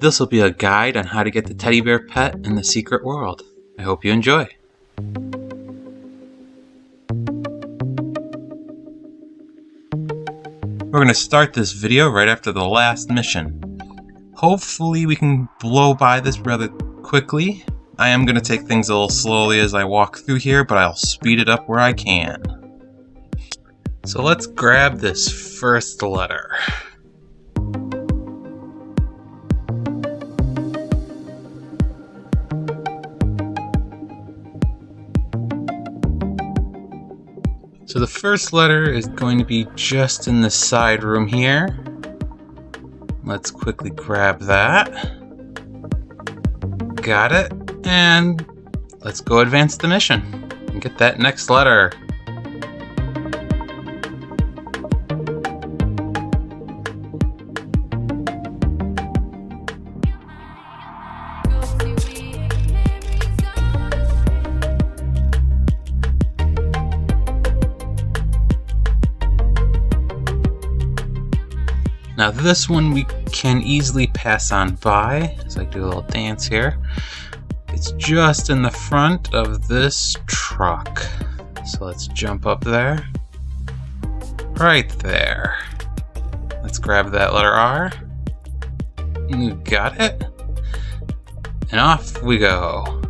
this will be a guide on how to get the teddy bear pet in the secret world. I hope you enjoy. We're going to start this video right after the last mission. Hopefully we can blow by this rather quickly. I am going to take things a little slowly as I walk through here, but I'll speed it up where I can. So let's grab this first letter. So the first letter is going to be just in the side room here. Let's quickly grab that. Got it. And let's go advance the mission and get that next letter. Now this one we can easily pass on by, as I do a little dance here. It's just in the front of this truck. So let's jump up there. Right there. Let's grab that letter R. You got it. And off we go.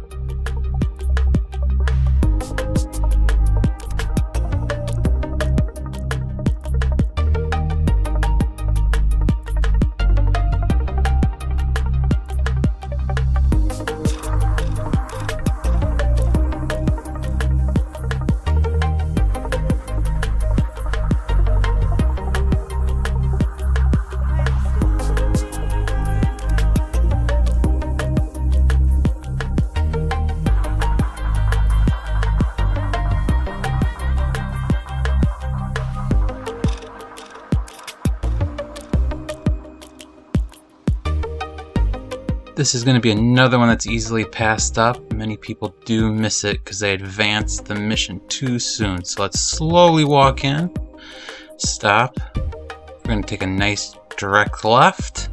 This is going to be another one that's easily passed up. Many people do miss it because they advance the mission too soon. So let's slowly walk in, stop. We're going to take a nice direct left.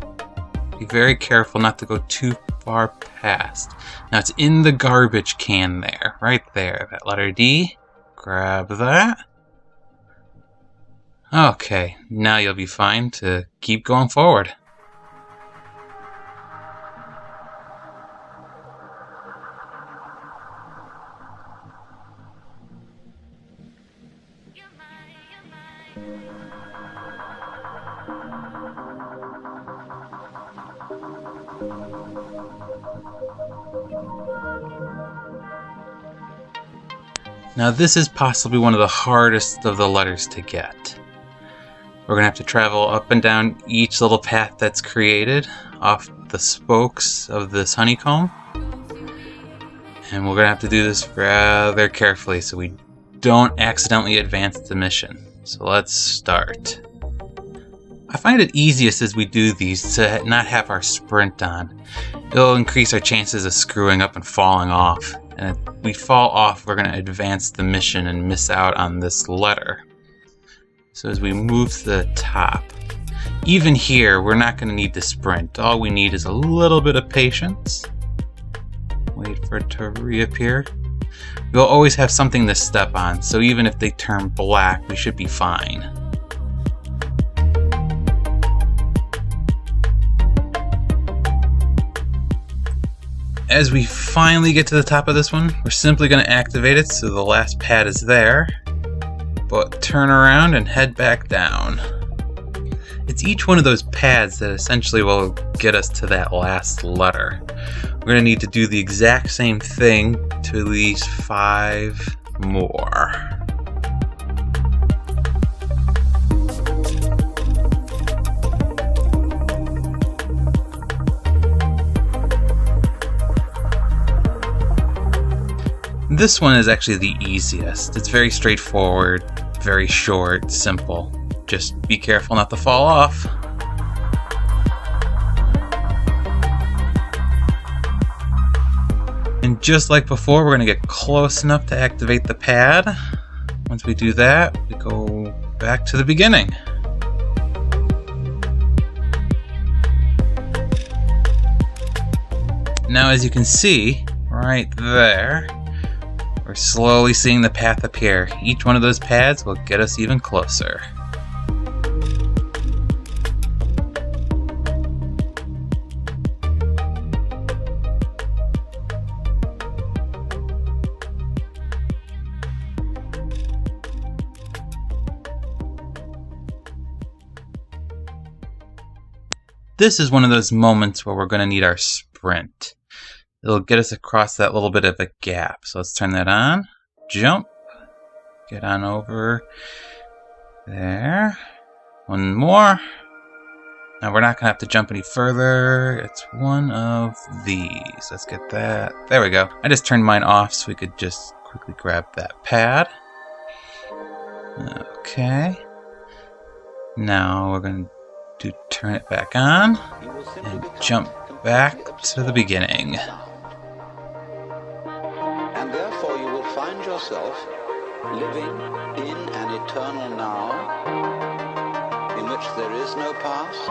Be very careful not to go too far past. Now it's in the garbage can there, right there, that letter D. Grab that. Okay, now you'll be fine to keep going forward. Now this is possibly one of the hardest of the letters to get. We're going to have to travel up and down each little path that's created off the spokes of this honeycomb. And we're going to have to do this rather carefully so we don't accidentally advance the mission. So let's start. I find it easiest as we do these to not have our sprint on. It'll increase our chances of screwing up and falling off. And if we fall off, we're going to advance the mission and miss out on this letter. So as we move to the top, even here, we're not going to need to sprint. All we need is a little bit of patience. Wait for it to reappear. We'll always have something to step on, so even if they turn black, we should be fine. As we finally get to the top of this one, we're simply going to activate it so the last pad is there, but turn around and head back down. It's each one of those pads that essentially will get us to that last letter. We're going to need to do the exact same thing to at least 5 more. This one is actually the easiest. It's very straightforward, very short, simple. Just be careful not to fall off. And just like before, we're going to get close enough to activate the pad. Once we do that, we go back to the beginning. Now, as you can see, right there, we're slowly seeing the path appear. Each one of those pads will get us even closer. This is one of those moments where we're going to need our sprint. It'll get us across that little bit of a gap. So let's turn that on. Jump. Get on over there. One more. Now we're not going to have to jump any further. It's one of these. Let's get that. There we go. I just turned mine off so we could just quickly grab that pad. Okay. Now we're going to turn it back on and jump back to the beginning. And therefore you will find yourself living in an eternal now, in which there is no past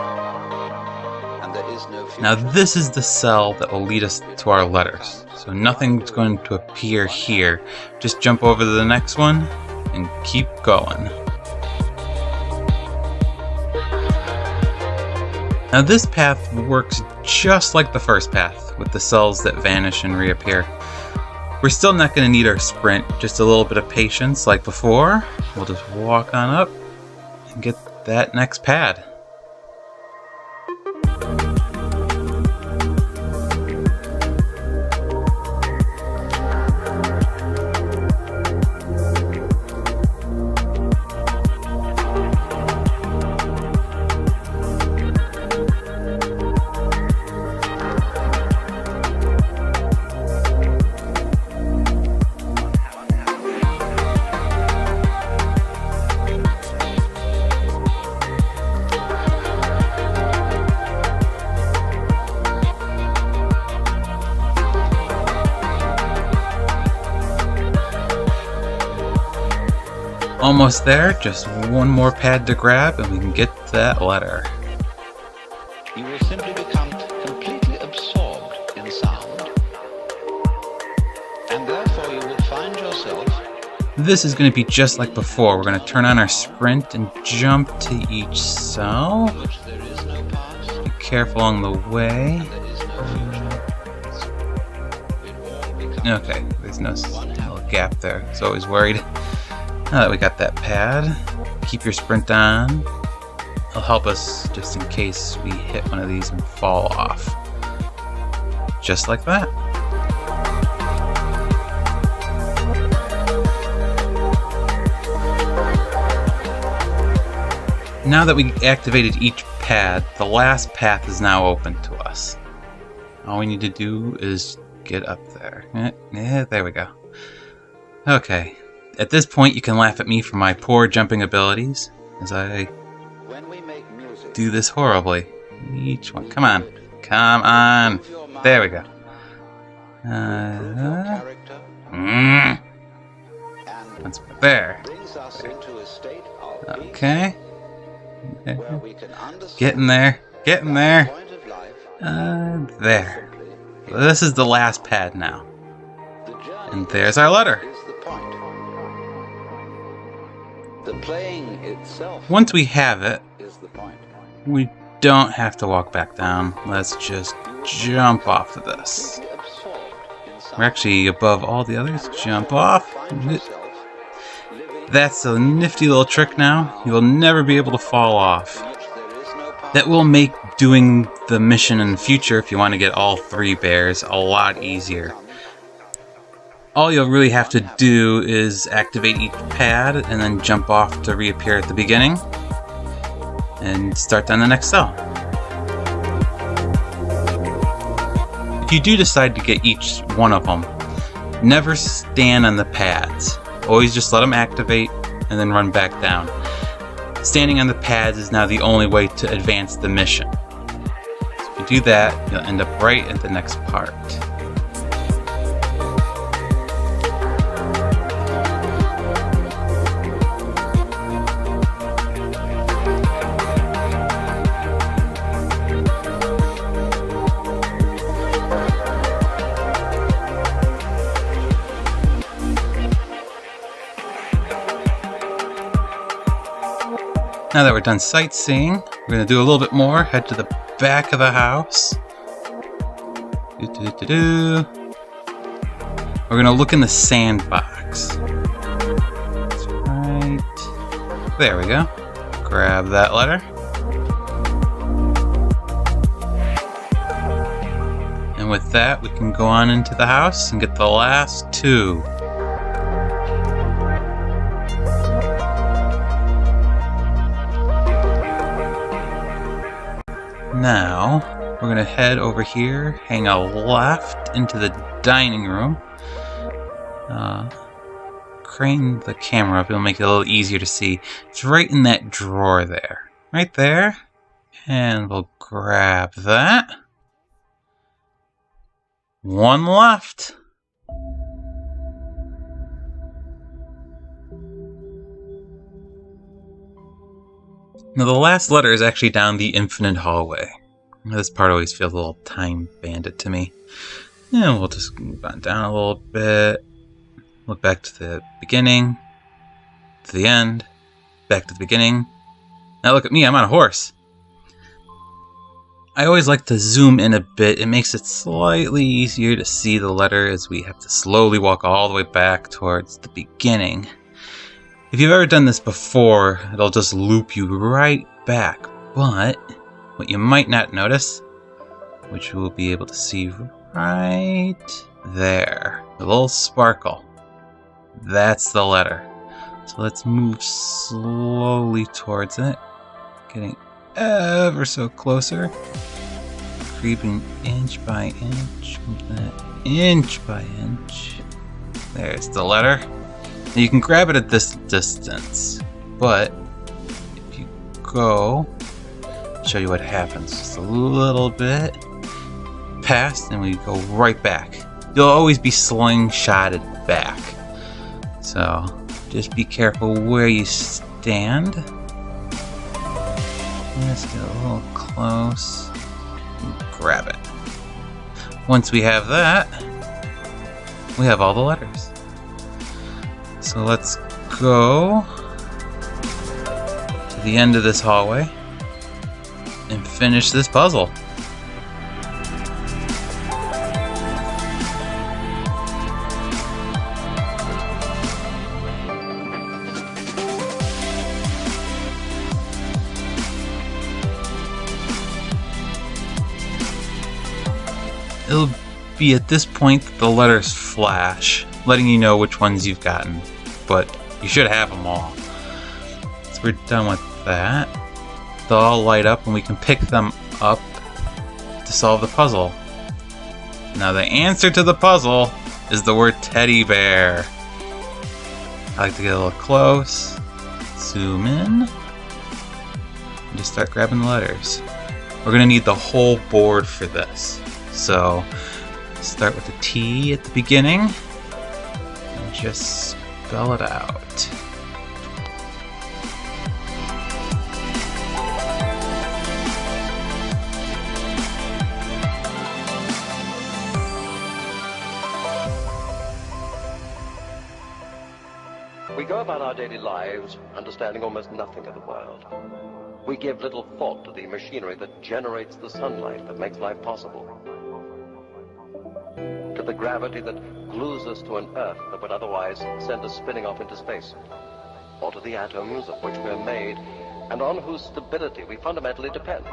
and there is no future. Now this is the cell that will lead us to our letters. So nothing's going to appear here. Just jump over to the next one and keep going. Now this path works just like the first path, with the cells that vanish and reappear. We're still not going to need our sprint, just a little bit of patience like before. We'll just walk on up and get that next pad. Almost there, just one more pad to grab and we can get that letter. You will simply become completely absorbed in sound, and therefore you will find yourself. This is going to be just like before. We're going to turn on our sprint and jump to each cell. Be careful along the way. Okay, there's no little gap there. I was always worried. Now that we got that pad, keep your sprint on. It'll help us just in case we hit one of these and fall off. Just like that. Now that we activated each pad, the last path is now open to us. All we need to do is get up there. Yeah, there we go. Okay. At this point, you can laugh at me for my poor jumping abilities, as I do this horribly. Each one. Come on. Come on. There we go. Once we're there. Okay. Getting there. Getting there. There. This is the last pad now. And there's our letter. The playing itself. Once we have it, we don't have to walk back down. Let's just jump off of this. We're actually above all the others. Jump off. That's a nifty little trick now. You will never be able to fall off. That will make doing the mission in the future, if you want to get all 3 bears, a lot easier. All you'll really have to do is activate each pad and then jump off to reappear at the beginning and start on the next cell. If you do decide to get each one of them, never stand on the pads. Always just let them activate and then run back down. Standing on the pads is now the only way to advance the mission. So if you do that, you'll end up right at the next part. Now that we're done sightseeing, we're going to do a little bit more. Head to the back of the house. We're going to look in the sandbox. That's right. There we go. Grab that letter. And with that, we can go on into the house and get the last two. Now, we're going to head over here, hang a left into the dining room. Crane the camera up, it'll make it a little easier to see. It's right in that drawer there. Right there. And we'll grab that. One left. Now the last letter is actually down the infinite hallway. This part always feels a little time bandit to me. And we'll just move on down a little bit. Look back to the beginning. To the end. Back to the beginning. Now look at me, I'm on a horse. I always like to zoom in a bit. It makes it slightly easier to see the letter as we have to slowly walk all the way back towards the beginning. If you've ever done this before, it'll just loop you right back. But what you might not notice, which you will be able to see right there, the little sparkle, that's the letter. So let's move slowly towards it, getting ever so closer, creeping inch by inch, inch by inch. There's the letter. Now you can grab it at this distance, but if you go, I'll show you what happens. Just a little bit past, and we go right back. You'll always be slingshotted back, so just be careful where you stand. Let's get a little close and grab it. Once we have that, we have all the letters. So let's go to the end of this hallway and finish this puzzle. It'll be at this point that the letters flash, letting you know which ones you've gotten, but you should have them all. So we're done with that. They'll all light up and we can pick them up to solve the puzzle. Now the answer to the puzzle is the word teddy bear. I like to get a little close, zoom in, and just start grabbing the letters. We're going to need the whole board for this. So start with the T at the beginning and just spell it out. We go about our daily lives understanding almost nothing of the world. We give little thought to the machinery that generates the sunlight that makes life possible, to the gravity that glues us to an Earth that would otherwise send us spinning off into space, or to the atoms of which we're made and on whose stability we fundamentally depend.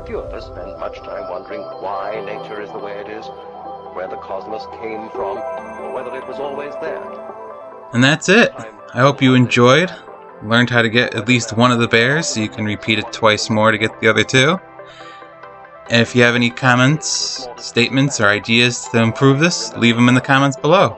Few of us spend much time wondering why nature is the way it is, where the cosmos came from, or whether it was always there. And that's it. I hope you enjoyed, learned how to get at least one of the bears so you can repeat it twice more to get the other two. And if you have any comments, statements, or ideas to improve this, leave them in the comments below.